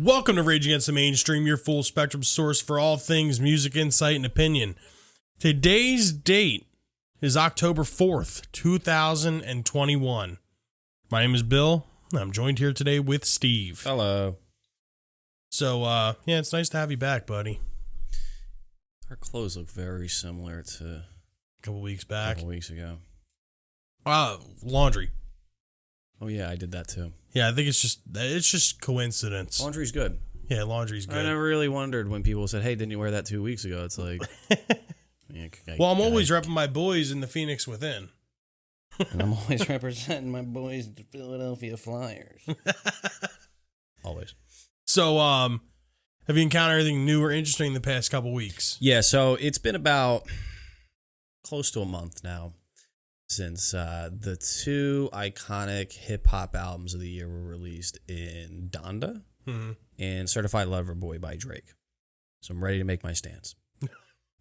Welcome to Rage Against the Mainstream, your full spectrum source for all things music, insight, and opinion. Today's date is October 4th, 2021. My name is Bill, and I'm joined here today with Steve. Hello. So, yeah, it's nice to have you back, buddy. Our clothes look very similar to A couple weeks back. a couple weeks ago. Laundry. Oh, yeah, I did that too. Yeah, I think it's just coincidence. Laundry's good. Yeah, laundry's good. I never really wondered when people said, hey, didn't you wear that 2 weeks ago? It's like... Well, I'm always repping my boys in the Phoenix Within. And I'm always representing my boys, the Philadelphia Flyers. Always. So, have you encountered anything new or interesting in the past couple weeks? Yeah, so it's been about close to a month now since the two iconic hip-hop albums of the year were released in Donda and Certified Lover Boy by Drake. So I'm ready to make my stance.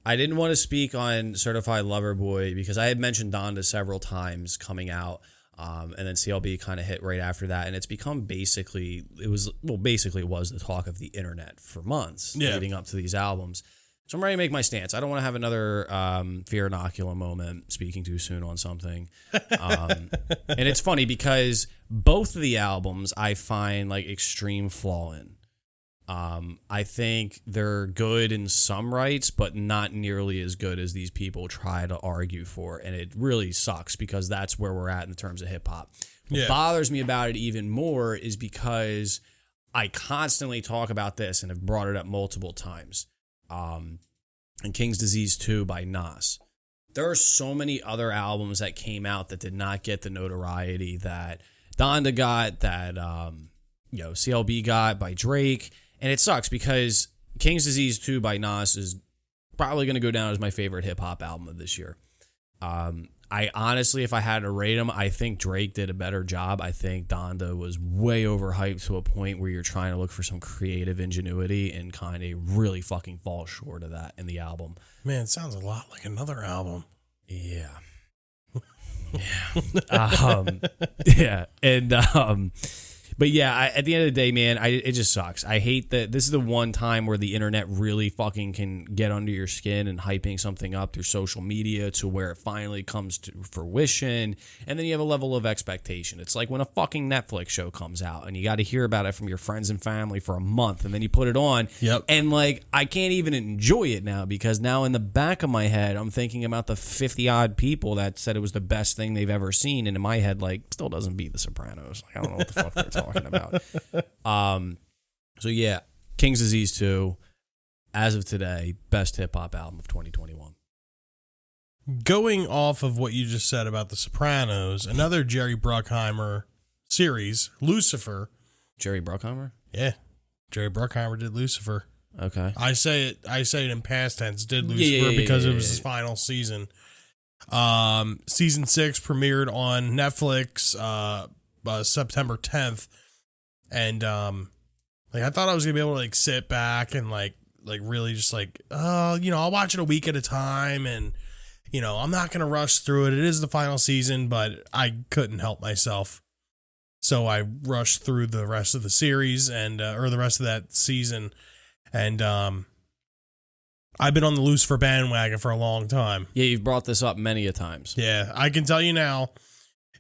I didn't want to speak on Certified Lover Boy because I had mentioned Donda several times coming out, and then CLB kind of hit right after that, and it's become basically it was the talk of the internet for months leading up to these albums. So I'm ready to make my stance. I don't want to have another fear inoculum moment speaking too soon on something. And it's funny because both of the albums I find like extreme flaw in. I think they're good in some rights, but not nearly as good as these people try to argue for. And it really sucks because that's where we're at in terms of hip hop. What bothers me about it even more is because I constantly talk about this and have brought it up multiple times. And King's Disease 2 by Nas. There are so many other albums that came out that did not get the notoriety that Donda got, that CLB got by Drake. And it sucks because King's Disease 2 by Nas is probably going to go down as my favorite hip-hop album of this year. I honestly, if I had to rate them, I think Drake did a better job. I think Donda was way overhyped to a point where you're trying to look for some creative ingenuity and kind of really fucking fall short of that in the album. Man, it sounds a lot like another album. Yeah. Yeah. But yeah, at the end of the day, man, it just sucks. I hate that this is the one time where the internet really fucking can get under your skin and hyping something up through social media to where it finally comes to fruition. And then you have a level of expectation. It's like when a fucking Netflix show comes out and you got to hear about it from your friends and family for a month and then you put it on. Yep. And like, I can't even enjoy it now because now in the back of my head, I'm thinking about the 50 odd people that said it was the best thing they've ever seen. And in my head, like, still doesn't beat The Sopranos. Like, I don't know what the fuck they're talking about. So yeah, King's Disease 2, as of today, best hip-hop album of 2021. Going off of what you just said about The Sopranos, another Jerry Bruckheimer series, Lucifer. Jerry Bruckheimer? Yeah, Jerry Bruckheimer did Lucifer. Okay. I say it in past tense, did Lucifer because it was his final season. Season 6 premiered on Netflix September 10th. And I thought I was gonna be able to like sit back and like really just like I'll watch it a week at a time, and I'm not gonna rush through it. It is the final season, but I couldn't help myself, so I rushed through the rest of the series and or the rest of that season, and I've been on the Lucifer bandwagon for a long time. Yeah, you've brought this up many a times. Yeah, I can tell you now,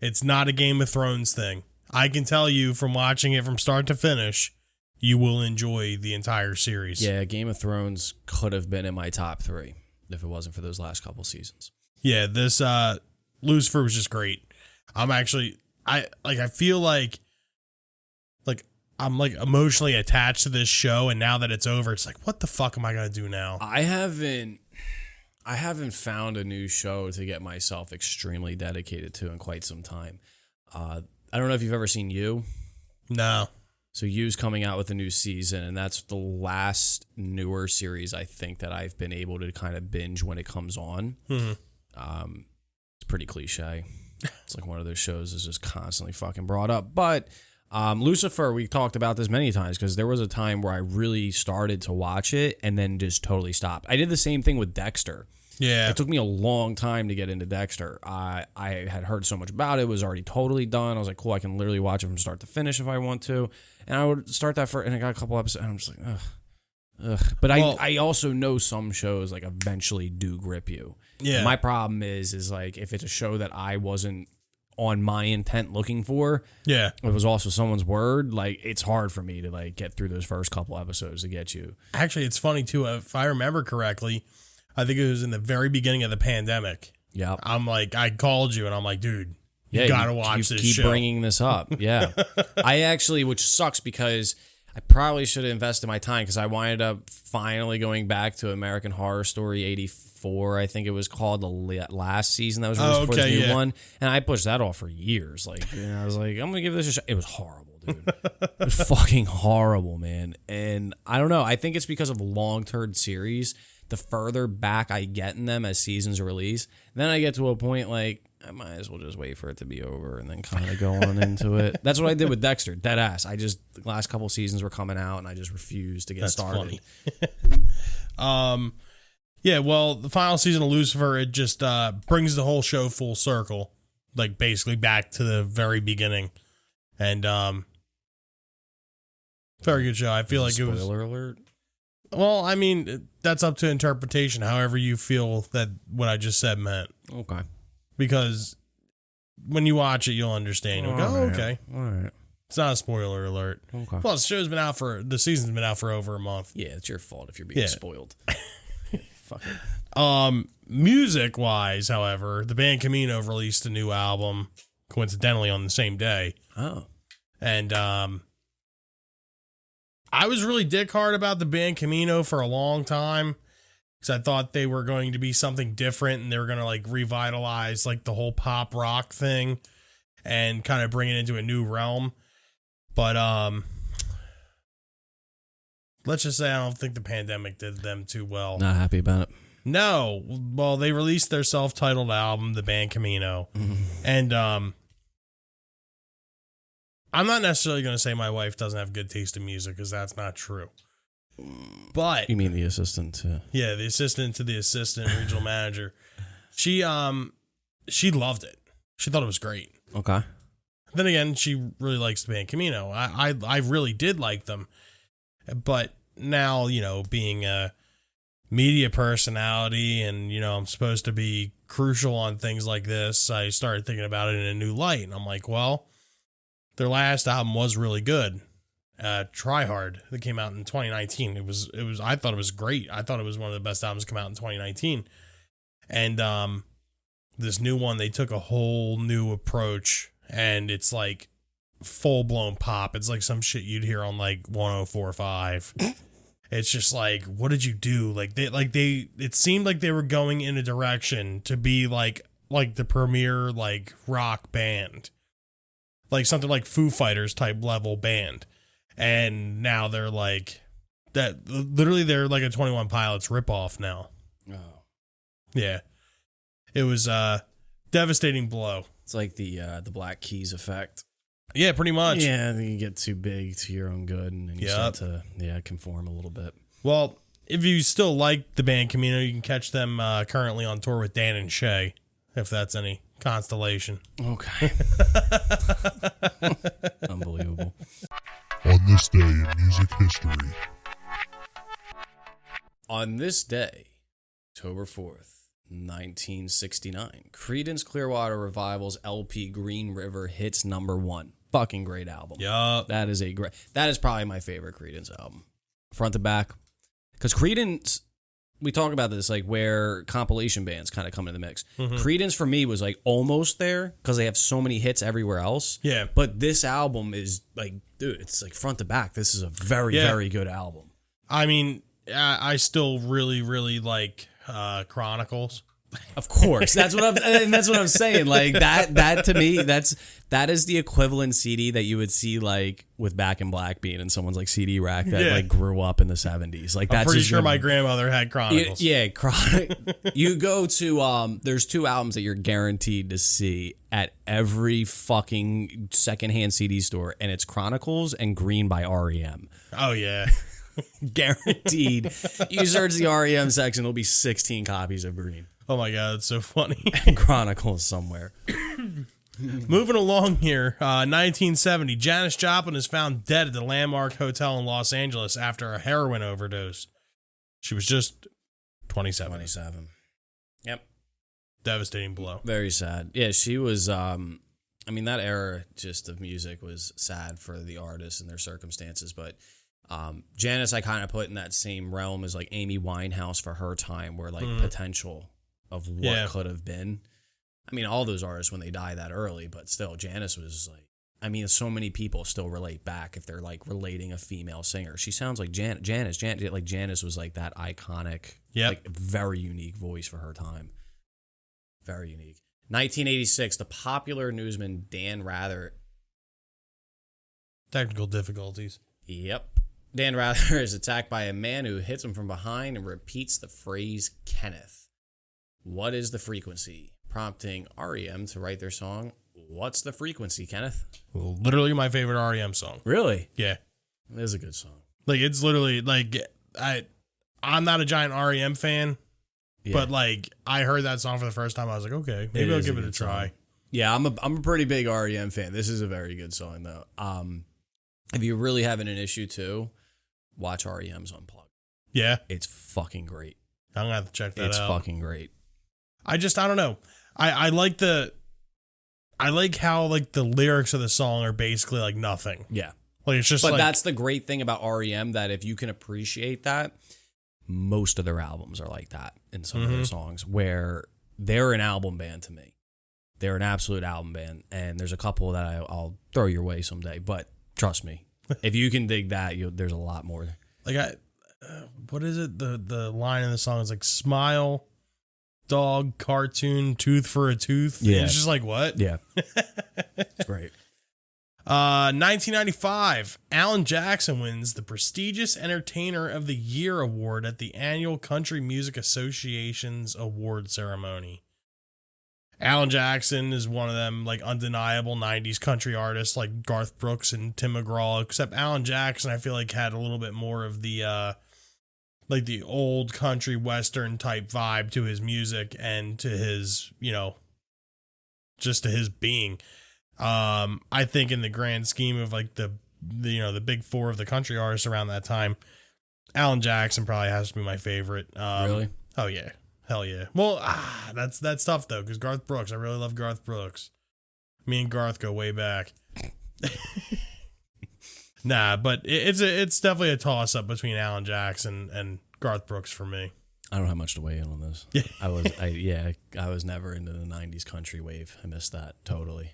it's not a Game of Thrones thing. I can tell you from watching it from start to finish, you will enjoy the entire series. Yeah, Game of Thrones could have been in my top 3 if it wasn't for those last couple seasons. Yeah, this Lucifer was just great. I feel like I'm like emotionally attached to this show, and now that it's over, it's like, what the fuck am I gonna do now? I haven't I haven't found a new show to get myself extremely dedicated to in quite some time. I don't know if you've ever seen You. No. So You's coming out with a new season, and that's the last newer series I think that I've been able to kind of binge when it comes on. Mm-hmm. It's pretty cliche. It's like one of those shows that's just constantly fucking brought up. But Lucifer, we talked about this many times because there was a time where I really started to watch it and then just totally stopped. I did the same thing with Dexter. Yeah. It took me a long time to get into Dexter. I had heard so much about it. It was already totally done. I was like, cool, I can literally watch it from start to finish if I want to. And I would start that and I got a couple episodes, and I'm just like, ugh. But I also know some shows like eventually do grip you. Yeah. My problem is like if it's a show that I wasn't on my intent looking for, yeah, it was also someone's word, like it's hard for me to like get through those first couple episodes to get you. Actually, it's funny too. If I remember correctly, I think it was in the very beginning of the pandemic. Yeah. I'm like, I called you and I'm like, dude, you gotta watch this show. Keep bringing this up. Yeah. I actually, which sucks because I probably should have invested my time because I wound up finally going back to American Horror Story 84. I think it was called the last season that was released before the new one. And I pushed that off for years. Like, I was like, I'm going to give this a shot. It was horrible, dude. It was fucking horrible, man. And I don't know. I think it's because of long-term series. The further back I get in them as seasons are released, then I get to a point like, I might as well just wait for it to be over and then kind of go on into it. That's what I did with Dexter. Dead ass. The last couple seasons were coming out and I just refused to get started. Funny. Yeah, well, the final season of Lucifer, it just brings the whole show full circle, like basically back to the very beginning. And very good show. I feel like it was. Spoiler alert. Well, I mean, that's up to interpretation, however you feel that what I just said meant. Okay. Because when you watch it, you'll understand. You'll go, okay. All right. It's not a spoiler alert. Okay. Plus, the season's been out for over a month. Yeah, it's your fault if you're being spoiled. Fuck it. Music-wise, however, the band Camino released a new album, coincidentally on the same day. Oh. And I was really dick hard about the band Camino for a long time because I thought they were going to be something different and they were going to like revitalize like the whole pop rock thing and kind of bring it into a new realm. But let's just say I don't think the pandemic did them too well. Not happy about it. No. Well, they released their self-titled album, the band Camino. Mm-hmm. And I'm not necessarily going to say my wife doesn't have good taste in music because that's not true. But you mean the assistant to? Yeah, the assistant to the assistant regional manager. She loved it. She thought it was great. Okay. Then again, she really likes the band Camino. I really did like them. But now, you know, being a media personality and, you know, I'm supposed to be crucial on things like this, I started thinking about it in a new light. And I'm like, well, their last album was really good. Try Hard, that came out in 2019. It was I thought it was great. I thought it was one of the best albums to come out in 2019. And this new one, they took a whole new approach and it's like full blown pop. It's like some shit you'd hear on like 104.5. It's just like, what did you do? It seemed like they were going in a direction to be like the premier like rock band. Like something like Foo Fighters type level band. And now they're like that. Literally, they're like a 21 Pilots ripoff now. Oh. Yeah. It was a devastating blow. It's like the Black Keys effect. Yeah, pretty much. Yeah, you get too big to your own good and then you start to conform a little bit. Well, if you still like the band Camino, you can catch them currently on tour with Dan and Shay, if that's any constellation. Okay. Unbelievable. On this day in music history. On this day, October 4th, 1969, Creedence Clearwater Revival's LP Green River hits #1. Fucking great album. Yup. That is probably my favorite Creedence album. Front to back. Because Creedence, we talk about this, like where compilation bands kind of come into the mix. Mm-hmm. Creedence for me was like almost there because they have so many hits everywhere else. Yeah. But this album is like, dude, it's like front to back. This is a very, very good album. I mean, I still really, really like Chronicles. Of course, that's what I'm saying. Like that to me, that is the equivalent CD that you would see like with Back in Black being in someone's like CD rack that like grew up in the 70s. Like that's I'm pretty sure my grandmother had Chronicles. Yeah, you go to there's 2 albums that you're guaranteed to see at every fucking secondhand CD store, and it's Chronicles and Green by REM. Oh yeah. Guaranteed. You search the REM section, there'll be 16 copies of Green. Oh my God, it's so funny. And Chronicles somewhere. Moving along here, 1970, Janis Joplin is found dead at the Landmark Hotel in Los Angeles after a heroin overdose. She was just 27. 27. Yep. Devastating blow. Very sad. Yeah, she was, I mean, that era just of music was sad for the artists and their circumstances, but Janis I kind of put in that same realm as like Amy Winehouse for her time, where like potential of what could have been. I mean, all those artists when they die that early, but still, Janis was like, I mean, so many people still relate back if they're like relating a female singer. She sounds like Janis. Like Janis was like that iconic, like very unique voice for her time. Very unique. 1986, the popular newsman Dan Rather. Technical difficulties. Yep. Dan Rather is attacked by a man who hits him from behind and repeats the phrase Kenneth. What is the frequency? Prompting REM to write their song, What's the Frequency, Kenneth? Well, literally my favorite REM song. Really? Yeah. It is a good song. Like, it's literally, like, I'm not a giant REM fan, but, like, I heard that song for the first time. I was like, okay, maybe I'll give it a try. Song. Yeah, I'm a pretty big REM fan. This is a very good song, though. If you're really having an issue, too, watch REM's Unplugged. Yeah? It's fucking great. I'm going to have to check that out. It's fucking great. I don't know. I like how like the lyrics of the song are basically like nothing. Yeah. Like it's just But that's the great thing about REM, that if you can appreciate that, most of their albums are like that in some of their songs, where they're an album band to me. They're an absolute album band, and there's a couple that I'll throw your way someday, but trust me, if you can dig that, there's a lot more. Like what is it? The line in the song is like, smile, dog, cartoon, tooth for a tooth. Yeah. It's just like, what? Yeah. It's great. 1995, Alan Jackson wins the prestigious Entertainer of the Year award at the annual Country Music Association's award ceremony. Alan Jackson is one of them like undeniable 90s country artists like Garth Brooks and Tim McGraw, except Alan Jackson I feel like had a little bit more of the like the old country western type vibe to his music and to his, just to his being. I think in the grand scheme of like the big four of the country artists around that time, Alan Jackson probably has to be my favorite. Really? Oh yeah. Hell yeah. Well, that's tough though, because Garth Brooks, I really love Garth Brooks. Me and Garth go way back. Nah, but it's definitely a toss up between Alan Jackson and Garth Brooks for me. I don't have much to weigh in on this. Yeah. I was never into the 90s country wave. I missed that totally.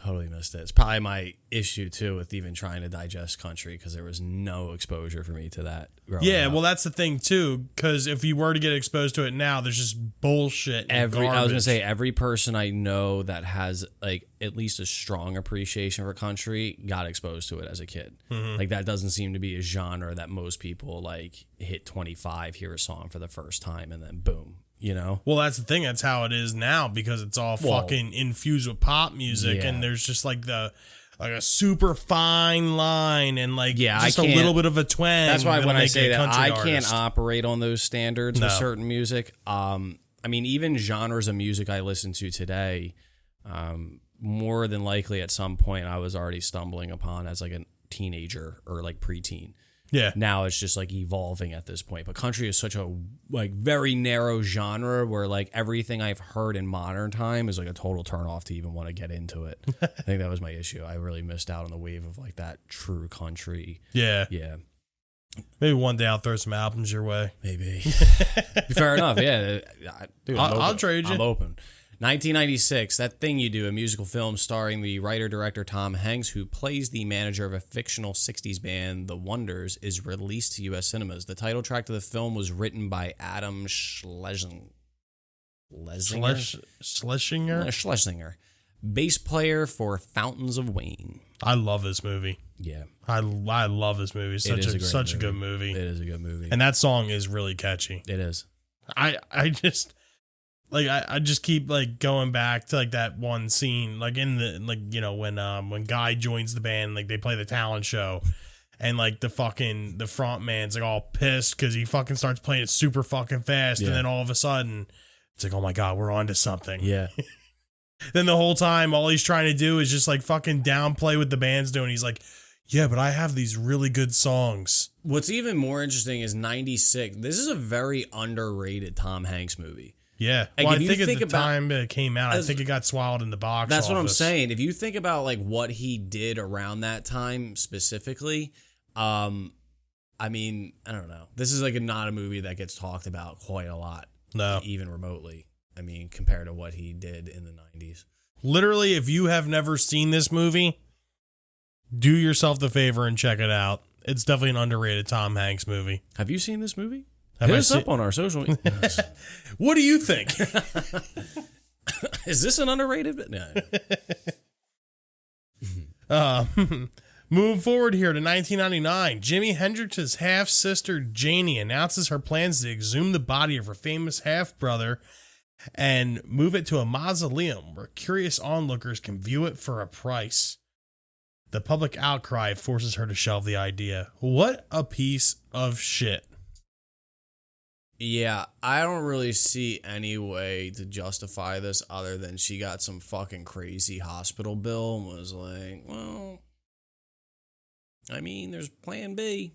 Totally missed it. It's probably my issue too with even trying to digest country, because there was no exposure for me to that growing up. Well, that's the thing too, because if you were to get exposed to it now, there's just bullshit. I was gonna say, every person I know that has like at least a strong appreciation for country got exposed to it as a kid. Mm-hmm. Like that doesn't seem to be a genre that most people like hit 25, hear a song for the first time, and then boom. Well, that's the thing. That's how it is now, because it's all fucking infused with pop music, and there's just like a super fine line and like just a little bit of a twang. That's why when I say that, I artist. can't operate on those standards with certain music. I mean, even genres of music I listen to today, more than likely at some point I was already stumbling upon as like a teenager or like preteen. Yeah. Now it's just like evolving at this point. But country is such a like very narrow genre where like everything I've heard in modern time is like a total turnoff to even want to get into it. I think that was my issue. I really missed out on the wave of like that true country. Yeah. Yeah. Maybe one day I'll throw some albums your way. Maybe. Fair enough. Yeah. Dude, I'll trade you. I'm open. 1996, That Thing You Do, a musical film starring the writer-director Tom Hanks, who plays the manager of a fictional 60s band, The Wonders, is released to U.S. cinemas. The title track to the film was written by Adam Schlesinger, bass player for Fountains of Wayne. I love this movie. Yeah. I love this movie. It's such a good movie. It is a good movie. And that song is really catchy. It is. I just... Like I just keep like going back to like that one scene, like in the when Guy joins the band, like they play the talent show, and like the front man's like all pissed because he fucking starts playing it super fucking fast, and then all of a sudden it's like, oh my god, we're on to something. Yeah. Then the whole time all he's trying to do is just like fucking downplay what the band's doing. He's like, yeah, but I have these really good songs. What's even more interesting is 96. This is a very underrated Tom Hanks movie. Yeah, like, well, I think at the time it came out, I think it got swallowed in the box office. That's what I'm saying. If you think about like what he did around that time specifically, I mean, I don't know. This is like not a movie that gets talked about quite a lot, no, even remotely. I mean, compared to what he did in the 90s. Literally, if you have never seen this movie, do yourself the favor and check it out. It's definitely an underrated Tom Hanks movie. Have you seen this movie? Hit us up on our social media. What do you think? Is this an underrated? No. Moving forward here to 1999, Jimi Hendrix's half-sister Janie announces her plans to exhume the body of her famous half-brother and move it to a mausoleum where curious onlookers can view it for a price. The public outcry forces her to shelve the idea. What a piece of shit. Yeah, I don't really see any way to justify this other than she got some fucking crazy hospital bill and was like, well, I mean, there's plan B.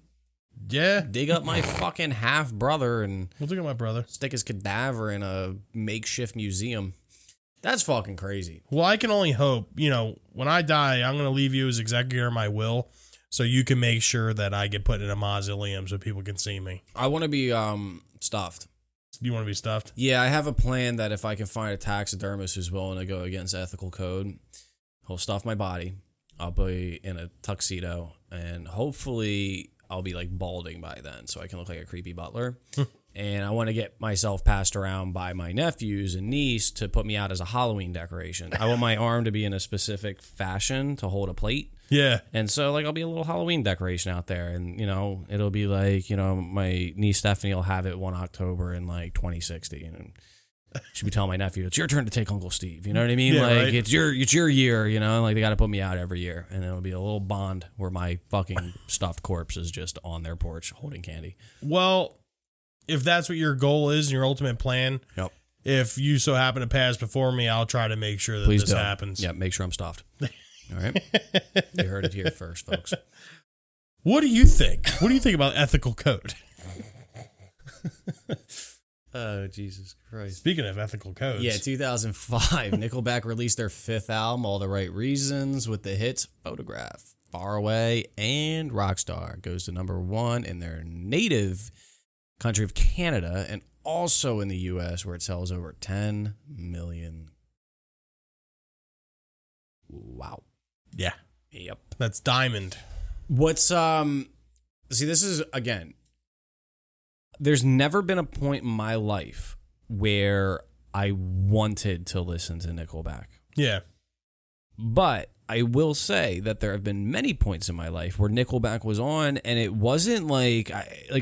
Yeah. Dig up my fucking half-brother and we'll dig up my brother. Stick his cadaver in a makeshift museum. That's fucking crazy. Well, I can only hope, when I die, I'm going to leave you as executor of my will so you can make sure that I get put in a mausoleum so people can see me. I want to be stuffed. You want to be stuffed? Yeah, I have a plan that if I can find a taxidermist who's willing to go against ethical code, he'll stuff my body. I'll be in a tuxedo, and hopefully I'll be like balding by then so I can look like a creepy butler. And I want to get myself passed around by my nephews and niece to put me out as a Halloween decoration. I want my arm to be in a specific fashion to hold a plate. Yeah. And so, like, I'll be a little Halloween decoration out there. And, it'll be like, my niece Stephanie will have it 1 October in, like, 2060. And she'll be telling my nephew, it's your turn to take Uncle Steve. You know what I mean? Yeah, like, right. it's your year, like, they got to put me out every year. And it'll be a little bond where my fucking stuffed corpse is just on their porch holding candy. Well, if that's what your goal is and your ultimate plan, yep. If you so happen to pass before me, I'll try to make sure that this happens. Yeah, make sure I'm stuffed. All right. You heard it here first, folks. What do you think? What do you think about ethical code? Oh, Jesus Christ. Speaking of ethical codes. Yeah, 2005, Nickelback released their 5th album, All the Right Reasons, with the hits Photograph, Far Away, and Rockstar. Goes to number 1 in their native country of Canada and also in the U.S., where it sells over 10 million. Wow. Yeah. Yep. That's diamond. What's see, this is, again, there's never been a point in my life where I wanted to listen to Nickelback. Yeah. But I will say that there have been many points in my life where Nickelback was on, and it wasn't like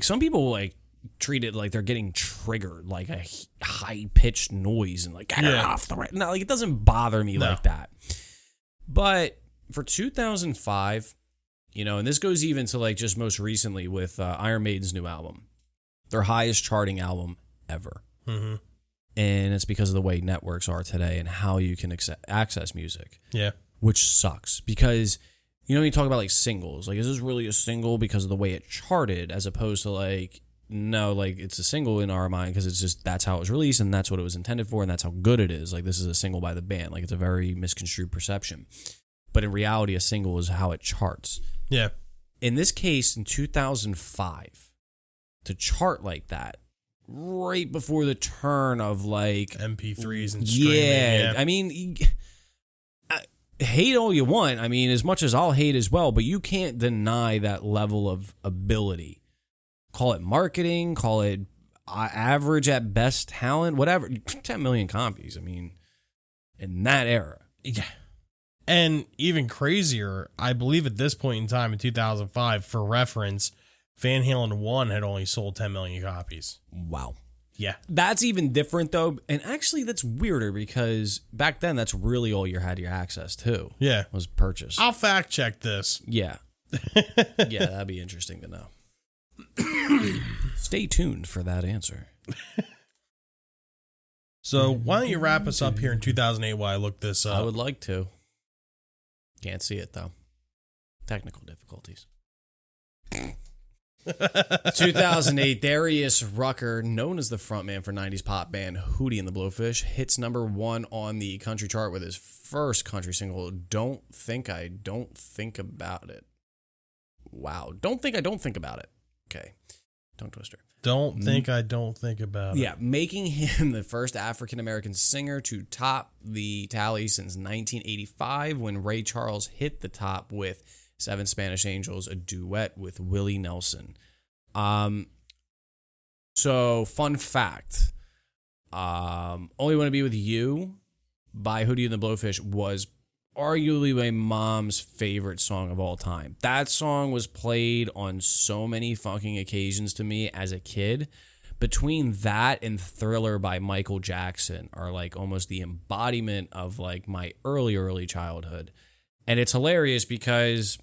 some people like treat it like they're getting triggered, like a high pitched noise and like get it off the right. No, like it doesn't bother me like that. But for 2005, and this goes even to like just most recently with Iron Maiden's new album, their highest charting album ever. Mm-hmm. And it's because of the way networks are today and how you can access music. Yeah. Which sucks because, you talk about like singles, like is this really a single because of the way it charted as opposed to like, no, like it's a single in our mind because it's just that's how it was released and that's what it was intended for and that's how good it is. Like this is a single by the band. Like it's a very misconstrued perception. But in reality, a single is how it charts. Yeah. In this case, in 2005, to chart like that right before the turn of like MP3s and streaming. Yeah, I mean, hate all you want. I mean, as much as I'll hate as well, but you can't deny that level of ability. Call it marketing, call it average at best talent, whatever. 10 million copies. I mean, in that era. Yeah. And even crazier, I believe at this point in time in 2005, for reference, Van Halen 1 had only sold 10 million copies. Wow. Yeah. That's even different, though. And actually, that's weirder because back then, that's really all you had your access to. Yeah. Was purchase. I'll fact check this. Yeah. Yeah, that'd be interesting to know. Stay tuned for that answer. So why don't you wrap us up here in 2008 while I look this up? I would like to. Can't see it, though. Technical difficulties. 2008, Darius Rucker, known as the frontman for 90s pop band Hootie and the Blowfish, hits number 1 on the country chart with his first country single, Don't Think I Don't Think About It. Wow. Don't Think About It. Okay. Tongue twister. Don't think I don't think about it. Yeah, making him the first African-American singer to top the tally since 1985 when Ray Charles hit the top with Seven Spanish Angels, a duet with Willie Nelson. So, fun fact. Only Want to Be With You by Hootie and the Blowfish was arguably my mom's favorite song of all time. That song was played on so many fucking occasions to me as a kid. Between that and Thriller by Michael Jackson are like almost the embodiment of like my early childhood. And it's hilarious because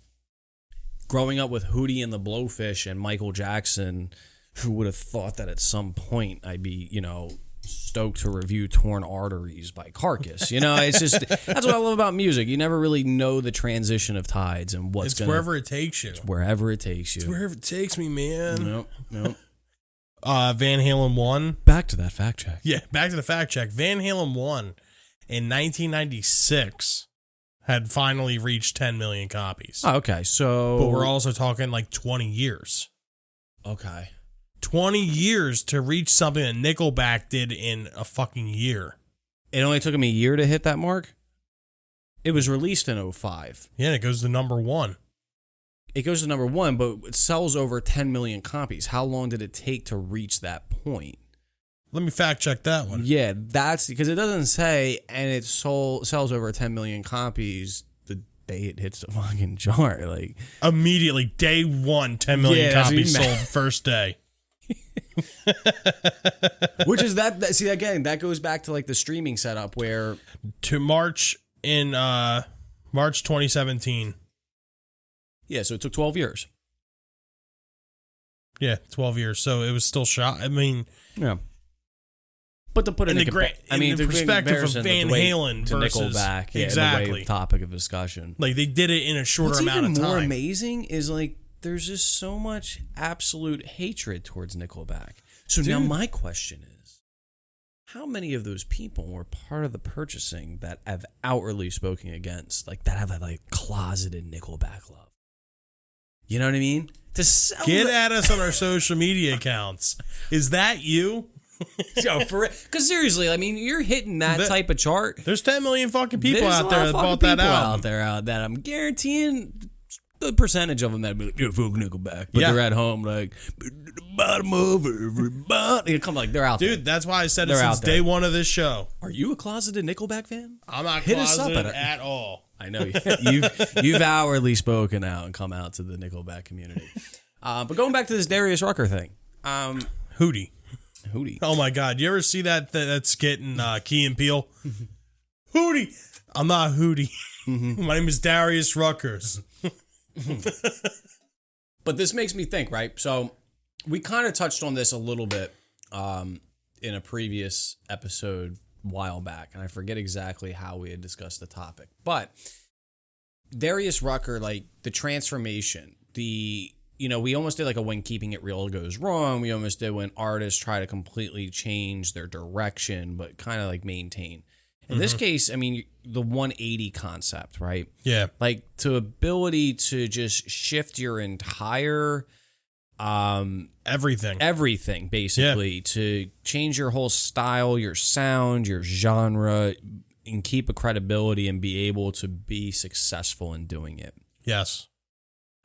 growing up with Hootie and the Blowfish and Michael Jackson, who would have thought that at some point I'd be, stoked to review Torn Arteries by Carcass. It's just, that's what I love about music. You never really know the transition of tides and what's going to... wherever it takes you. It's wherever it takes you. It's wherever it takes me, man. Nope. Van Halen 1. Back to that fact check. Yeah, back to the fact check. Van Halen 1 in 1996 had finally reached 10 million copies. Oh, okay, so... But we're also talking like 20 years. Okay. 20 years to reach something that Nickelback did in a fucking year. It only took him a year to hit that mark? It was released in 2005. Yeah, and it goes to number 1. It goes to number 1, but it sells over 10 million copies. How long did it take to reach that point? Let me fact check that one. Yeah, that's because it doesn't say, and it sells over 10 million copies the day it hits the fucking chart. Like immediately, day 1, 10 million copies sold first day. Which is that? See, again, that goes back to like the streaming setup where to March 2017. Yeah, so it took 12 years. Yeah, 12 years. So it was still shot. I mean, yeah. But to put it in the perspective of Van Halen to versus Nickelback, exactly the topic of discussion. Like they did it in a shorter amount of time. What's even more amazing is like there's just so much absolute hatred towards Nickelback. So now my question is, how many of those people were part of the purchasing that have outwardly spoken against, like that have that like closeted Nickelback love? You know what I mean? Get at us on our social media accounts. Is that you? Because seriously, I mean, you're hitting that type of chart. There's 10 million fucking people out there that bought that album. Out there that I'm guaranteeing a good percentage of them that be like, yeah, fuck Nickelback. But they're at home like, the bottom of everybody. Come like, they're out there. Dude, that's why I said it since day 1 of this show. Are you a closeted Nickelback fan? I'm not closeted at all. I know. You've outwardly spoken out and come out to the Nickelback community. But going back to this Darius Rucker thing. Hootie. Oh my God! You ever see that skit in Key and Peele? Hootie. I'm not Hootie. My name is Darius Ruckers. But this makes me think, right? So we kind of touched on this a little bit in a previous episode a while back, and I forget exactly how we had discussed the topic. But Darius Rucker, like the transformation, we almost did like a when keeping it real goes wrong. We almost did when artists try to completely change their direction, but kind of like maintain. In this case, I mean, the 180 concept, right? Yeah. Like to ability to just shift your entire everything basically, to change your whole style, your sound, your genre, and keep a credibility and be able to be successful in doing it. Yes.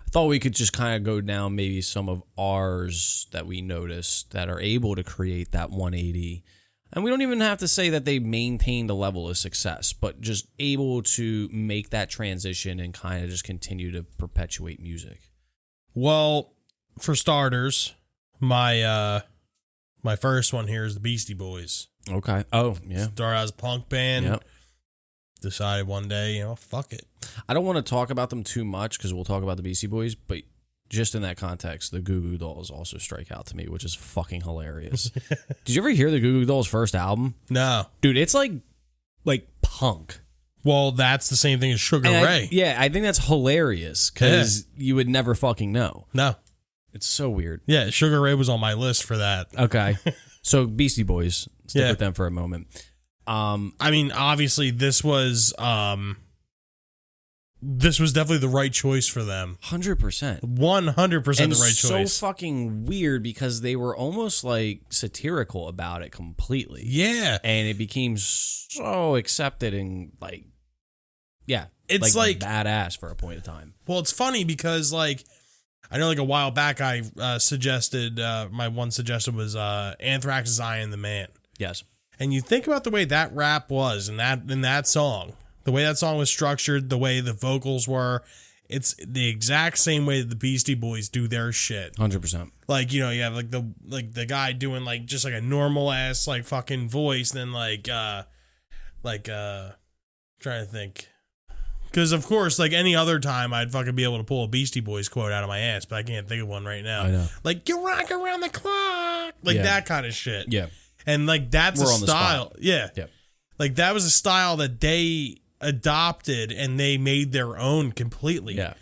I thought we could just kind of go down maybe some of ours that we noticed that are able to create that 180. And we don't even have to say that they maintained a level of success, but just able to make that transition and kind of just continue to perpetuate music. Well, for starters, my first one here is the Beastie Boys. Okay. Oh, yeah. Started as a punk band. Yep. Decided one day, fuck it. I don't want to talk about them too much because we'll talk about the Beastie Boys, but just in that context, the Goo Goo Dolls also strike out to me, which is fucking hilarious. Did you ever hear the Goo Goo Dolls' first album? No. Dude, it's like punk. Well, that's the same thing as Sugar Ray. I think that's hilarious because you would never fucking know. No. It's so weird. Yeah, Sugar Ray was on my list for that. Okay. So Beastie Boys, stick with them for a moment. I mean, obviously this was definitely the right choice for them. 100%. 100% the right choice. So fucking weird because they were almost like satirical about it completely. Yeah. And it became so accepted and it's like badass for a point of time. Well, it's funny because I know a while back I suggested, my one suggestion was Anthrax's I Am the Man. Yes. And you think about the way that rap was in that song, the way that song was structured, the way the vocals were, it's the exact same way that the Beastie Boys do their shit. 100%. You have the guy doing just a normal ass fucking voice, then trying to think. Because of course, any other time I'd fucking be able to pull a Beastie Boys quote out of my ass, but I can't think of one right now. I know. You rock around the clock. That kind of shit. Yeah. And that's We're a on the style. spot. Yeah. Yep. That was a style that they adopted and they made their own completely. Yeah.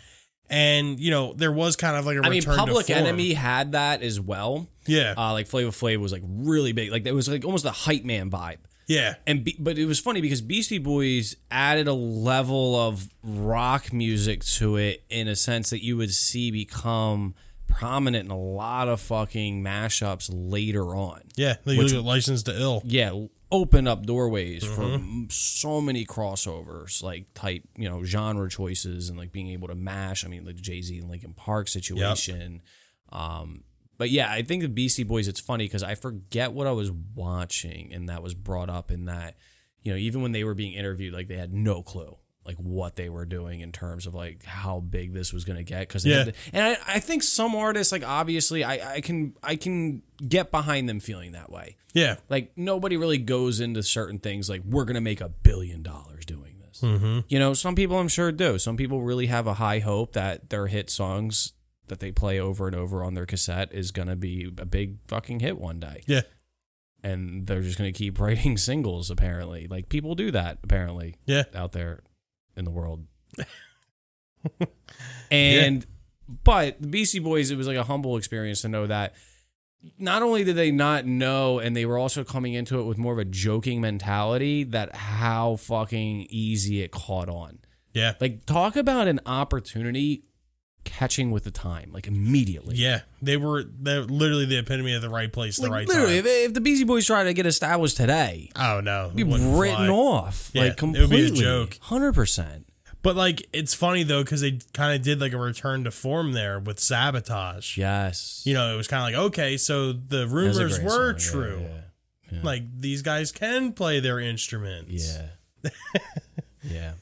And, there was kind of a return to form. Public Enemy had that as well. Yeah. Flavor Flav was really big. It was almost the hype man vibe. Yeah. But it was funny because Beastie Boys added a level of rock music to it in a sense that you would see become prominent in a lot of fucking mashups later on. Yeah, look at Licensed to Ill. Yeah, open up doorways for so many crossovers, type, genre choices and being able to mash. I mean, Jay-Z and Linkin Park situation. Yep. But yeah, I think the Beastie Boys, it's funny because I forget what I was watching and that was brought up in that, even when they were being interviewed, they had no clue. What they were doing in terms of how big this was going to get. And I think some artists, obviously I can get behind them feeling that way. Yeah. Nobody really goes into certain things we're going to make $1 billion doing this. Mm-hmm. Some people I'm sure do. Some people really have a high hope that their hit songs that they play over and over on their cassette is going to be a big fucking hit one day. Yeah. And they're just going to keep writing singles apparently. People do that apparently. Yeah. Out there in the world. But the Beastie Boys, it was a humble experience to know that not only did they not know, and they were also coming into it with more of a joking mentality, that how fucking easy it caught on. Yeah. Talk about an opportunity catching with the time, immediately. Yeah. They're literally the epitome of the right place, the right literally, time. if the Beastie Boys tried to get established today, oh no, it'd be written off. Yeah, completely. It would be a joke. 100%. But it's funny though, because they kind of did a return to form there with Sabotage. Yes. It was kind of okay, so the rumors were true. Yeah. These guys can play their instruments. Yeah. Yeah.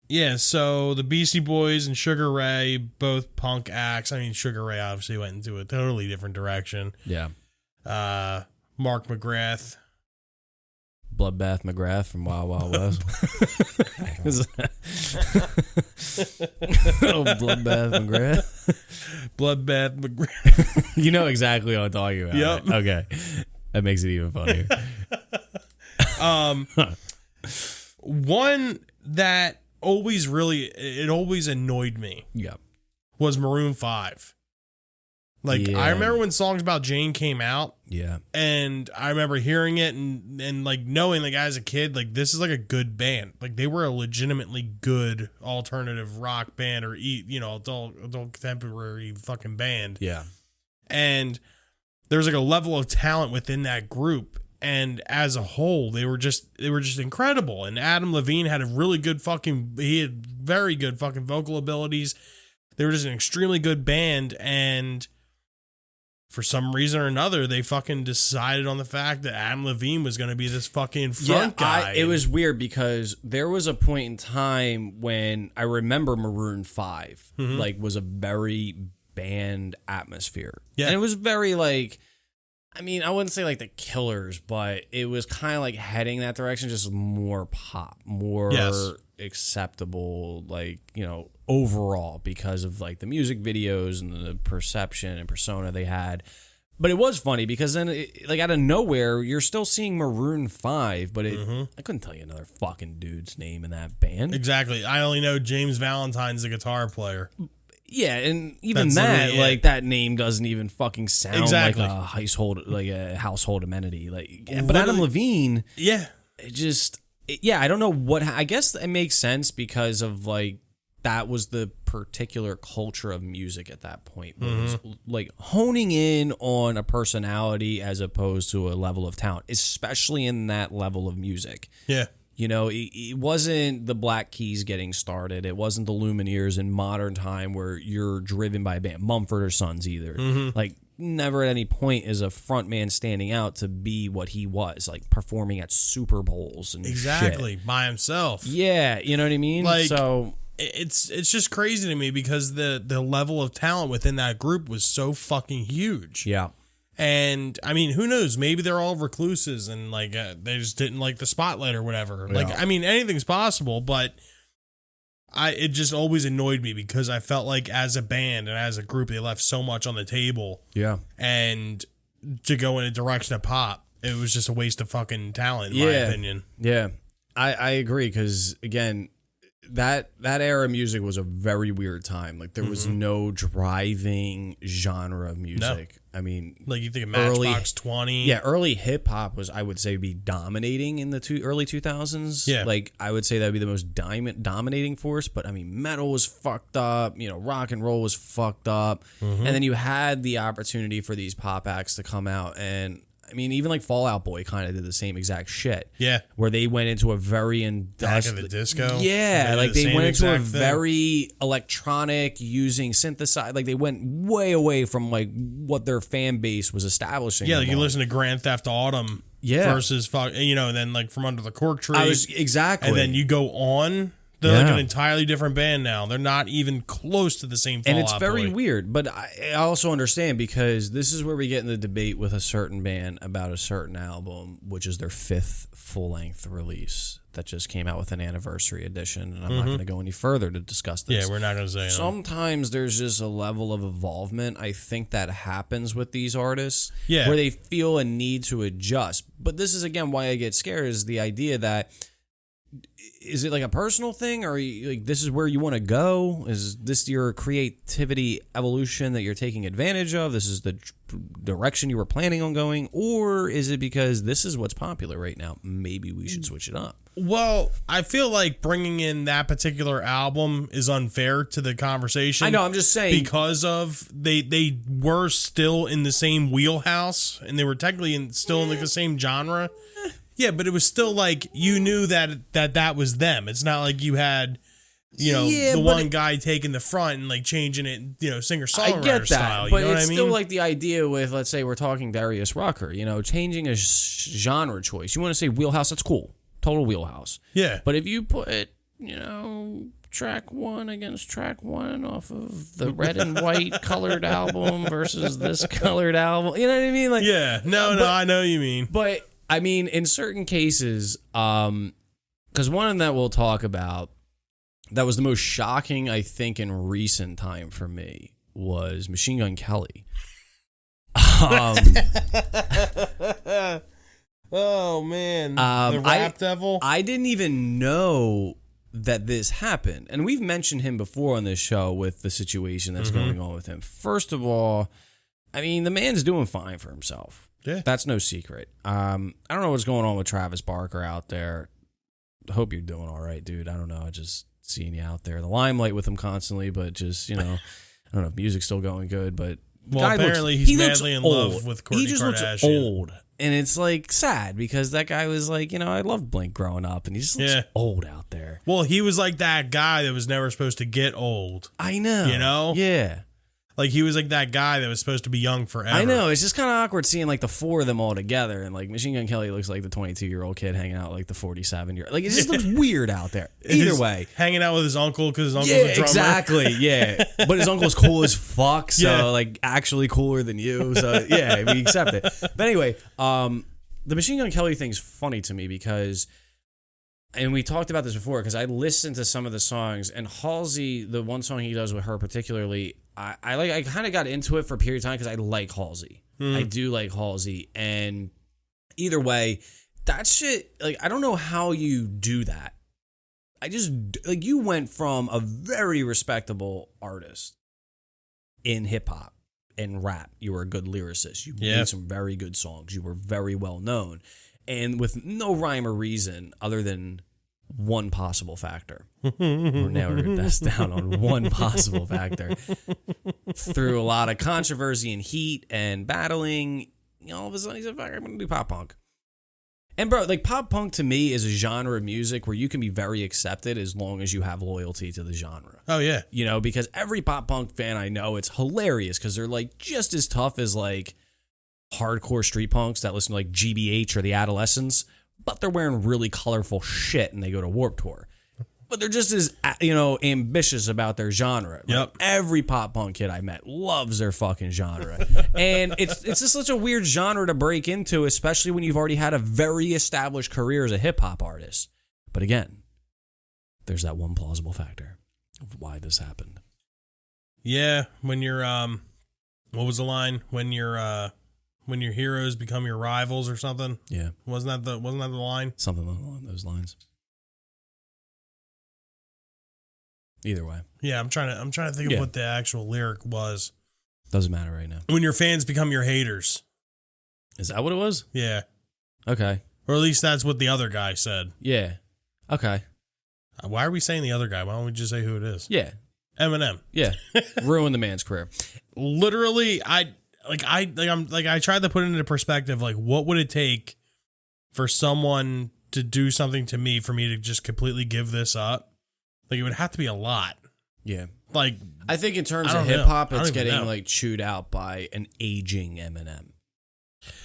Yeah, so the Beastie Boys and Sugar Ray, both punk acts. I mean, Sugar Ray obviously went into a totally different direction. Yeah. Mark McGrath. Bloodbath McGrath from Wild Wild West. Bloodbath McGrath. Bloodbath McGrath. You know exactly what I'm talking about. Yep. Right? Okay. That makes it even funnier. One that always annoyed me. Yeah. Was Maroon 5. Like, I remember when Songs About Jane came out. Yeah. And I remember hearing it and like knowing, like, as a kid, like, this is like a good band. Like, they were a legitimately good alternative rock band or, adult contemporary fucking band. Yeah. And there's like a level of talent within that group. And as a whole, they were just incredible. And Adam Levine had he had very good fucking vocal abilities. They were just an extremely good band. And for some reason or another, they fucking decided on the fact that Adam Levine was going to be this fucking front guy. It was weird because there was a point in time when I remember Maroon 5 like was a very band atmosphere. Yeah. And it was very like, I mean, I wouldn't say like the Killers, but it was kind of like heading that direction, just more pop, more acceptable, like, overall because of like the music videos and the perception and persona they had. But it was funny because then, like, out of nowhere, you're still seeing Maroon 5, but I couldn't tell you another fucking dude's name in that band. Exactly. I only know James Valentine's the guitar player. Yeah, and even that name doesn't even fucking sound like a household amenity. Like, but Adam Levine, I don't know what. I guess it makes sense because of like that was the particular culture of music at that point. Was like honing in on a personality as opposed to a level of talent, especially in that level of music. Yeah. It wasn't the Black Keys getting started. It wasn't the Lumineers in modern time where you're driven by a band. Mumford & Sons either. Like, never at any point is a front man standing out to be what he was, like performing at Super Bowls and shit. By himself. Yeah, you know what I mean? Like, so it's just crazy to me because the level of talent within that group was so fucking huge. Yeah. And I mean, who knows? Maybe they're all recluses and like they just didn't like the spotlight or whatever. Yeah. Like, I mean, anything's possible, but it just always annoyed me because I felt like as a band and as a group, they left so much on the table. Yeah. And to go in a direction of pop, it was just a waste of fucking talent, in my opinion. Yeah. I agree because, again, that era of music was a very weird time. Like, there was no driving genre of music. No. I mean, like, you think of Matchbox 20. Yeah, early hip hop was, I would say, be dominating in the early 2000s. Yeah. Like, I would say that would be the most dominating force. But I mean, metal was fucked up. Rock and roll was fucked up. And then you had the opportunity for these pop acts to come out. And I mean, even like Fall Out Boy kind of did the same exact shit. Yeah. Where they went into a very Back of the disco. Yeah. Like they went into a very electronic using synthesizer. Like they went way away from like what their fan base was establishing. Yeah. Like you listen to Grand Theft Autumn versus, and then like From Under the Cork Tree. Exactly. And then you go on. They're like an entirely different band now. They're not even close to the same Fall Out Boy. And it's very weird, but I also understand because this is where we get in the debate with a certain band about a certain album, which is their 5th full-length release that just came out with an anniversary edition, and I'm not going to go any further to discuss this. Yeah, we're not going to say Sometimes there's just a level of involvement, I think, that happens with these artists where they feel a need to adjust. But this is, again, why I get scared is the idea that is it like a personal thing, or like this is where you want to go? Is this your creativity evolution that you're taking advantage of? This is the direction you were planning on going, or is it because this is what's popular right now? Maybe we should switch it up. Well, I feel like bringing in that particular album is unfair to the conversation. I know, I'm just saying because of they were still in the same wheelhouse, and they were technically still in like the same genre. Yeah, but it was still like you knew that was them. It's not like you had, the one guy taking the front and like changing it, singer-songwriter style. But you know what I mean? It's still like the idea with, let's say we're talking Darius Rucker, changing a genre choice. You want to say wheelhouse, that's cool. Total wheelhouse. Yeah. But if you put, track 1 against track 1 off of the red and white colored album versus this colored album, you know what I mean? Like, yeah. No, I know what you mean. But I mean, in certain cases, because one that we'll talk about that was the most shocking, I think, in recent time for me was Machine Gun Kelly. Oh, man. The Rap Devil? I didn't even know that this happened. And we've mentioned him before on this show with the situation that's going on with him. First of all, I mean, the man's doing fine for himself. Yeah. That's no secret. I don't know what's going on with Travis Barker out there. Hope you're doing all right, dude. I don't know. I just seeing you out there. The limelight with him constantly, but just, I don't know if music's still going good, but well, apparently he's madly in love with Kourtney Kardashian. He just looks old. And it's like sad because that guy was like, I loved Blink growing up, and he just looks old out there. Well, he was like that guy that was never supposed to get old. I know. Yeah. Like he was like that guy that was supposed to be young forever. I know. It's just kind of awkward seeing like the four of them all together, and like Machine Gun Kelly looks like the 22-year-old kid hanging out like the 47-year. Like it just looks weird out there. Either way, hanging out with his uncle because his uncle's a drummer. Exactly. Yeah, but his uncle's cool as fuck. So like actually cooler than you. So yeah, we accept it. But anyway, the Machine Gun Kelly thing's funny to me because. And we talked about this before because I listened to some of the songs, and Halsey, the one song he does with her particularly, I kind of got into it for a period of time because I like Halsey. I do like Halsey, and either way, that shit, like, I don't know how you do that. I just, like, you went from a very respectable artist in hip hop and rap. You were a good lyricist. You made some very good songs. You were very well known. And with no rhyme or reason other than one possible factor. We're narrowing this down on one possible factor. Through a lot of controversy and heat and battling, all of a sudden he said, fuck, I'm going to do pop punk. And bro, like pop punk to me is a genre of music where you can be very accepted as long as you have loyalty to the genre. Oh, yeah. Because every pop punk fan I know, it's hilarious because they're like just as tough as like hardcore street punks that listen to like GBH or the Adolescents, but they're wearing really colorful shit and they go to Warped Tour. But they're just as, ambitious about their genre. Yep. Like every pop punk kid I met loves their fucking genre. And it's just such a weird genre to break into, especially when you've already had a very established career as a hip hop artist. But again, there's that one plausible factor of why this happened. Yeah, when you're, what was the line? When your heroes become your rivals or something. Yeah. Wasn't that the line? Something along those lines. Either way. Yeah, I'm trying to think of what the actual lyric was. Doesn't matter right now. When your fans become your haters. Is that what it was? Yeah. Okay. Or at least that's what the other guy said. Yeah. Okay. Why are we saying the other guy? Why don't we just say who it is? Yeah. Eminem. Yeah. Ruin the man's career. Literally, I tried to put it into perspective. Like, what would it take for someone to do something to me for me to just completely give this up? Like, it would have to be a lot. Yeah. Like, I think in terms of hip hop, it's getting like chewed out by an aging Eminem.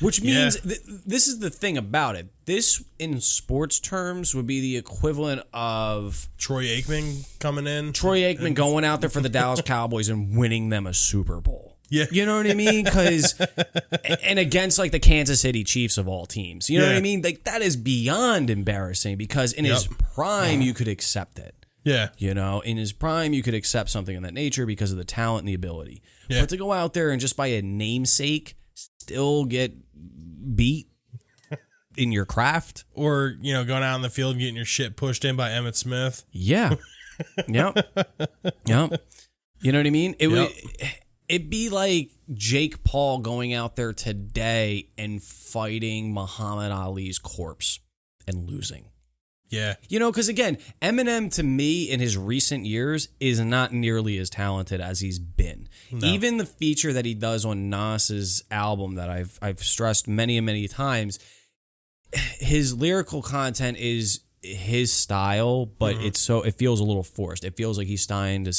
Which means this is the thing about it. This, in sports terms, would be the equivalent of Troy Aikman coming in. Troy Aikman going out there for the Dallas Cowboys and winning them a Super Bowl. Yeah. You know what I mean? And against like the Kansas City Chiefs of all teams. You know what I mean? Like that is beyond embarrassing because in his prime, you could accept it. Yeah. In his prime, you could accept something of that nature because of the talent and the ability. Yeah. But to go out there and just by a namesake still get beat in your craft. Or, going out in the field and getting your shit pushed in by Emmitt Smith. Yeah. Yep. Yep. You know what I mean? It'd be like Jake Paul going out there today and fighting Muhammad Ali's corpse and losing. Yeah. Because again, Eminem to me in his recent years is not nearly as talented as he's been. No. Even the feature that he does on Nas's album that I've stressed many and many times, his lyrical content is his style, but it feels a little forced. It feels like he's trying to.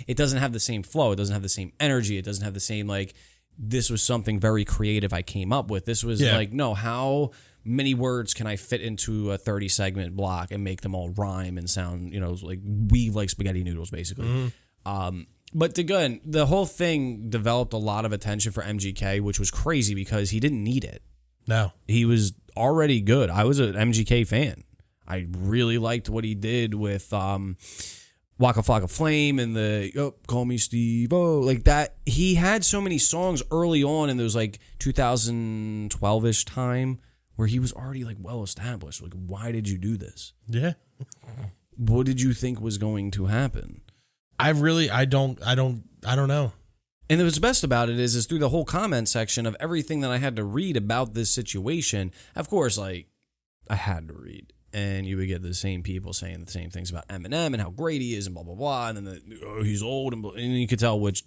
It doesn't have the same flow. It doesn't have the same energy. It doesn't have the same like. This was something very creative I came up with. This was like, no, how many words can I fit into a 30-segment block and make them all rhyme and sound, like weave like spaghetti noodles, basically. But again, the whole thing developed a lot of attention for MGK, which was crazy because he didn't need it. No. He was already good. I was an MGK fan. I really liked what he did with Waka Flocka Flame and the Call Me Steve, like that. He had so many songs early on in those like 2012-ish time where he was already like well established. Like, why did you do this? Yeah. What did you think was going to happen? I don't know. And what's best about it is through the whole comment section of everything that I had to read about this situation. Of course, like, I had to read. And you would get the same people saying the same things about Eminem and how great he is and blah, blah, blah. And then he's old. And you could tell which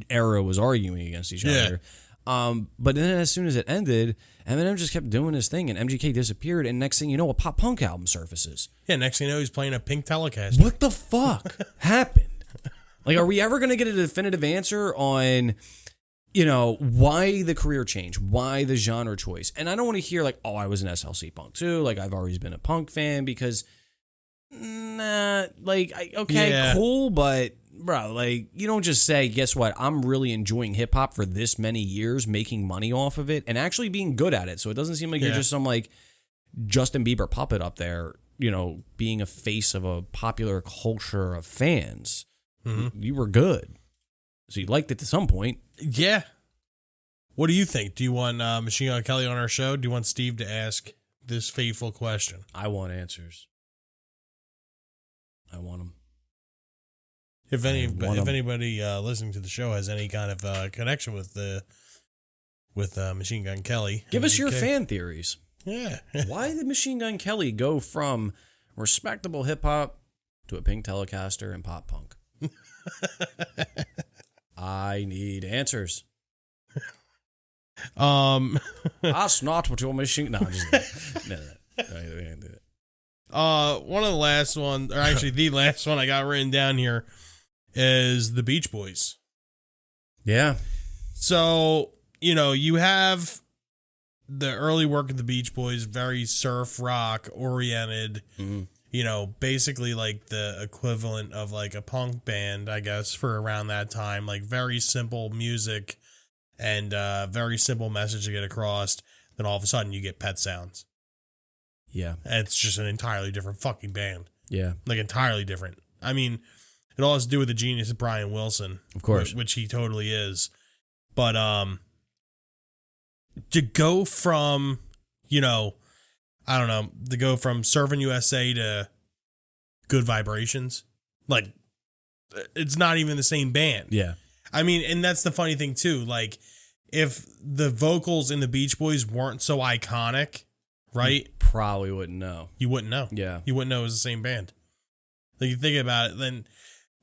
era was arguing against each other. But then as soon as it ended, Eminem just kept doing his thing. And MGK disappeared. And next thing you know, a pop punk album surfaces. Yeah, next thing you know, he's playing a pink Telecaster. What the fuck happened? Like, are we ever going to get a definitive answer on, you know, why the career change, why the genre choice? And I don't want to hear like, oh, I was an SLC punk too. Like, I've always been a punk fan because, cool, but bro, like, you don't just say, guess what? I'm really enjoying hip hop for this many years, making money off of it, and actually being good at it. So it doesn't seem like you're just some like Justin Bieber puppet up there, you know, being a face of a popular culture of fans. Mm-hmm. You were good. So you liked it to some point. Yeah. What do you think? Do you want Machine Gun Kelly on our show? Do you want Steve to ask this fateful question? I want answers. I want them. If anybody listening to the show has any kind of connection with Machine Gun Kelly, give us your fan theories. Yeah. Why did Machine Gun Kelly go from respectable hip hop to a pink Telecaster and pop punk? I need answers. That's not what your machine. No, I'm just no. We can't do it. One of the last one, or actually the last one I got written down here is the Beach Boys. Yeah. So, you know, you have the early work of the Beach Boys, very surf rock oriented. Mm-hmm. You know, basically like the equivalent of like a punk band, I guess, for around that time. Like very simple music and very simple message to get across. Then all of a sudden you get Pet Sounds. Yeah. And it's just an entirely different fucking band. Yeah. Like entirely different. I mean, it all has to do with the genius of Brian Wilson. Of course. Which he totally is. But to go from, you know, I don't know, to go from Surfing USA to Good Vibrations, like, it's not even the same band. Yeah. I mean, and that's the funny thing, too. Like, if the vocals in the Beach Boys weren't so iconic, right? You probably wouldn't know. You wouldn't know. Yeah. You wouldn't know it was the same band. Like, you think about it, then,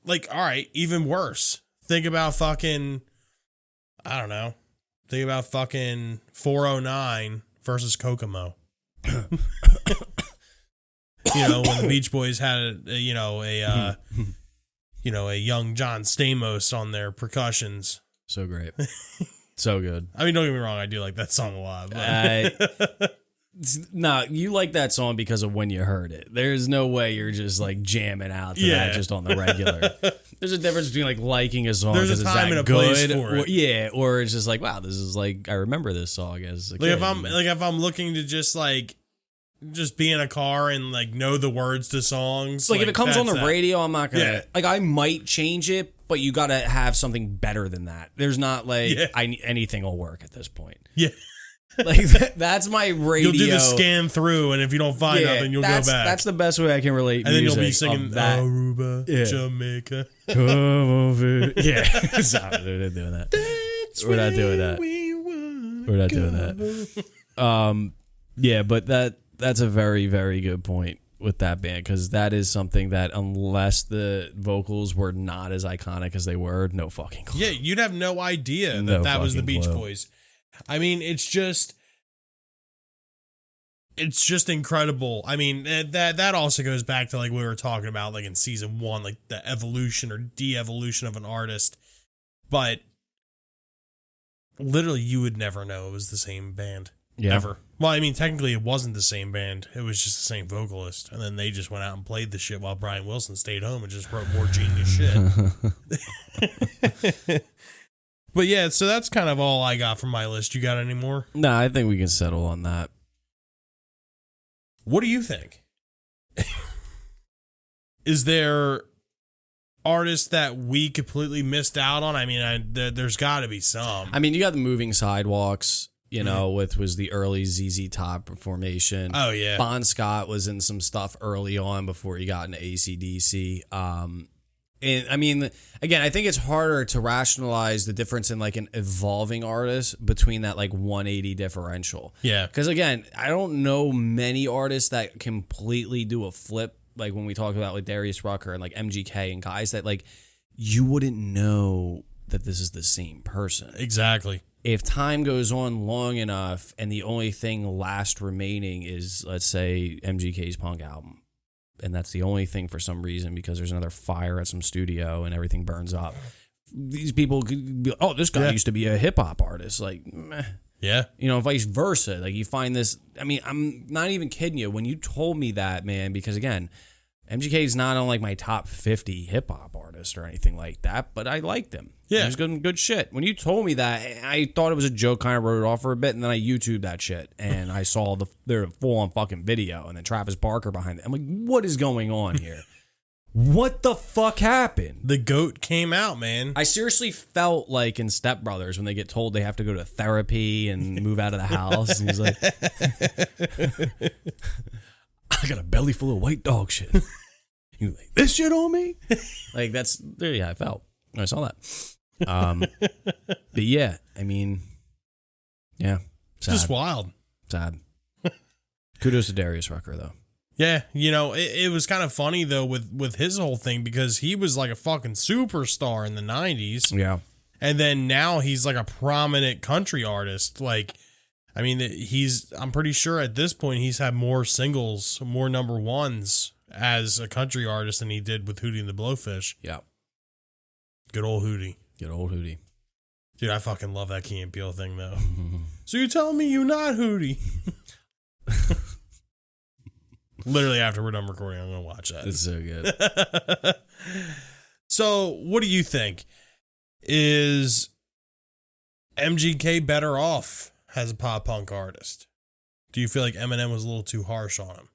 like, all right, even worse. Think about fucking, I don't know. Think about fucking 409 versus Kokomo. You know, when the Beach Boys had a young John Stamos on their percussions. So great. So good. I mean, don't get me wrong, I do like that song a lot. But. No, you like that song because of when you heard it. There's no way you're just like jamming out to that just on the regular. There's a difference between like liking a song because it's that good, or it's just like, wow, this is like, I remember this song as a kid. If I'm looking to just be in a car and like know the words to songs. Like if it comes on the radio, I'm not gonna like, I might change it, but you gotta have something better than that. There's not like anything will work at this point. Yeah. Like that's my radio. You'll do the scan through, and if you don't find nothing, you'll go back. That's the best way I can relate. And then you'll be singing Aruba, Jamaica. Yeah, stop. We're not doing that. We're not doing that. We're not doing that. Yeah, but that's a very, very good point with that band, because that is something that unless the vocals were not as iconic as they were, no fucking clue. Yeah, you'd have no idea that was the Beach Boys. I mean, it's just incredible. I mean, that also goes back to like we were talking about like in season 1, like the evolution or de-evolution of an artist. But literally, you would never know it was the same band. Yeah. Ever. Well, I mean, technically it wasn't the same band. It was just the same vocalist. And then they just went out and played the shit while Brian Wilson stayed home and just wrote more genius shit. But yeah, so that's kind of all I got from my list. You got any more? No, I think we can settle on that. What do you think? Is there artists that we completely missed out on? I mean, there's got to be some. I mean, you got the Moving Sidewalks, you know, was the early ZZ Top formation. Oh, yeah. Bon Scott was in some stuff early on before he got into AC/DC. And I mean, again, I think it's harder to rationalize the difference in like an evolving artist between that like 180 differential. Yeah. Because again, I don't know many artists that completely do a flip. Like when we talk about like Darius Rucker and like MGK and guys that like you wouldn't know that this is the same person. Exactly. If time goes on long enough and the only thing last remaining is, let's say, MGK's punk album, and that's the only thing for some reason because there's another fire at some studio and everything burns up, these people could be, oh, this guy used to be a hip-hop artist. Like, meh. Yeah. You know, vice versa. Like, you find this, I mean, I'm not even kidding you. When you told me that, man, because, again, MGK is not on, like, my top 50 hip-hop artist or anything like that, but I liked him. Yeah. He was good shit. When you told me that, I thought it was a joke, kind of wrote it off for a bit, and then I YouTubed that shit, and I saw their full-on fucking video, and then Travis Barker behind it. I'm like, what is going on here? What the fuck happened? The GOAT came out, man. I seriously felt like in Step Brothers when they get told they have to go to therapy and move out of the house, and he's like, I got a belly full of white dog shit. He's like, this shit on me? Like, that's, yeah, I felt. I saw that. But yeah, I mean, yeah. Sad. Just wild. Sad. Kudos to Darius Rucker, though. Yeah, you know, it was kind of funny, though, with his whole thing, because he was like a fucking superstar in the 90s. Yeah. And then now he's like a prominent country artist. Like, I mean, I'm pretty sure at this point he's had more singles, more number ones as a country artist than he did with Hootie and the Blowfish. Yeah. Good old Hootie. Good old Hootie. Dude, I fucking love that Key and Peele thing, though. So you're telling me you're not Hootie? Literally after we're done recording, I'm going to watch that. It's so good. So what do you think? Is MGK better off as a pop punk artist? Do you feel like Eminem was a little too harsh on him?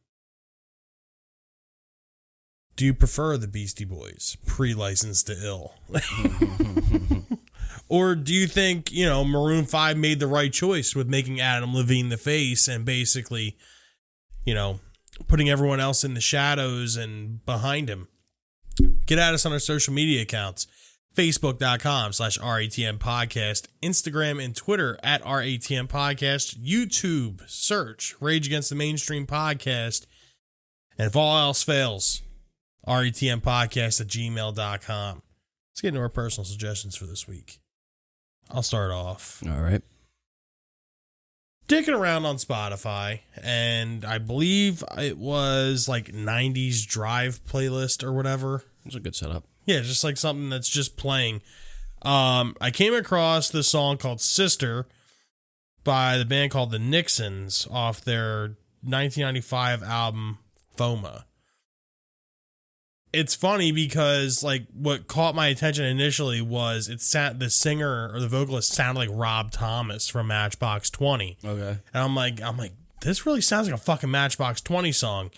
Do you prefer the Beastie Boys, pre-licensed to ill? Or do you think, you know, Maroon 5 made the right choice with making Adam Levine the face and basically, you know, putting everyone else in the shadows and behind him? Get at us on our social media accounts. Facebook.com/RATM Podcast, Instagram and Twitter at RATM Podcast, YouTube, search Rage Against the Mainstream Podcast, and if all else fails, RATM Podcast at gmail.com. Let's get into our personal suggestions for this week. I'll start off. All right. Dicking around on Spotify, and I believe it was like 90s Drive playlist or whatever. It's a good setup. Yeah, just like something that's just playing. I came across this song called Sister by the band called the Nixons off their 1995 album Foma. It's funny because like what caught my attention initially was the singer or the vocalist sounded like Rob Thomas from Matchbox 20. Okay. And I'm like, this really sounds like a fucking Matchbox 20 song.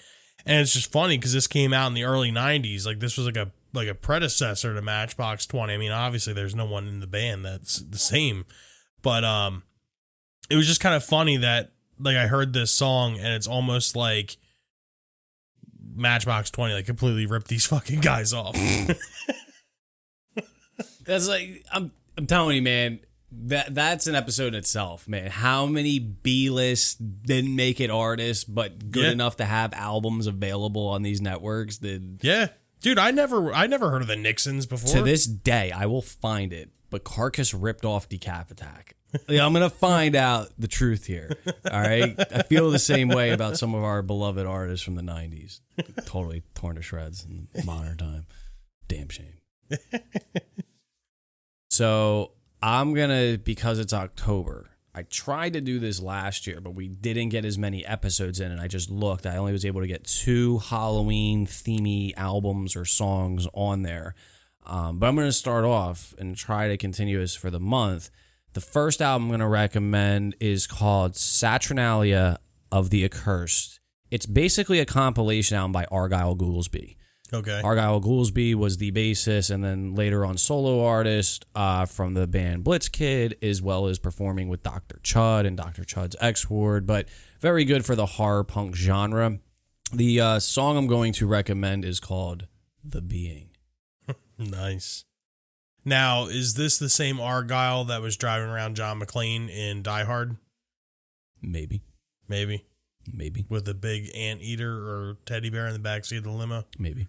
And it's just funny because this came out in the early 90s. Like this was like a predecessor to Matchbox 20. I mean, obviously there's no one in the band that's the same, but it was just kind of funny that like I heard this song and it's almost like Matchbox 20 like completely ripped these fucking guys off. That's like I'm telling you, man. That's an episode in itself, man. How many B-list didn't make it artists, but good enough to have albums available on these networks? Yeah, dude, I never heard of the Nixons before. To this day, I will find it. But Carcass ripped off Decap Attack. Like, I'm gonna find out the truth here. All right, I feel the same way about some of our beloved artists from the '90s. Totally torn to shreds in modern time. Damn shame. So. I'm going to, because it's October, I tried to do this last year, but we didn't get as many episodes in, and I just looked. I only was able to get 2 Halloween-themey albums or songs on there. But I'm going to start off and try to continue this for the month. The first album I'm going to recommend is called Saturnalia of the Accursed. It's basically a compilation album by Argyle Goolsby. Okay. Argyle Goolsby was the bassist and then later on solo artist from the band Blitzkid, as well as performing with Dr. Chud and Dr. Chud's X-Ward, but very good for the horror punk genre. The song I'm going to recommend is called The Being. Nice. Now, is this the same Argyle that was driving around John McClane in Die Hard? Maybe. With a big anteater or teddy bear in the backseat of the limo? Maybe.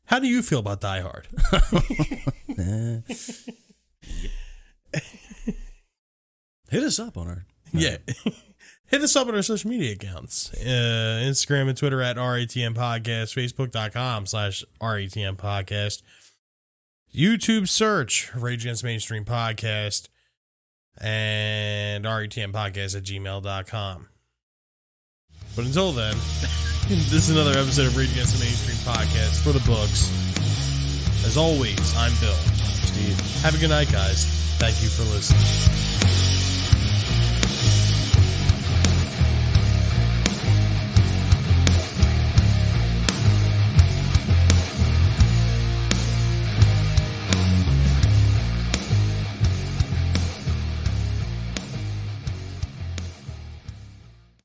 How do you feel about Die Hard? Hit us up on our... Yeah. Hit us up on our social media accounts. Instagram and Twitter at RATM Podcast. Facebook.com/RATM Podcast. YouTube search Rage Against Mainstream Podcast. And RATM Podcast at gmail.com. But until then, this is another episode of Rage Against the Mainstream Podcast for the books. As always, I'm Bill. Steve. Have a good night, guys. Thank you for listening.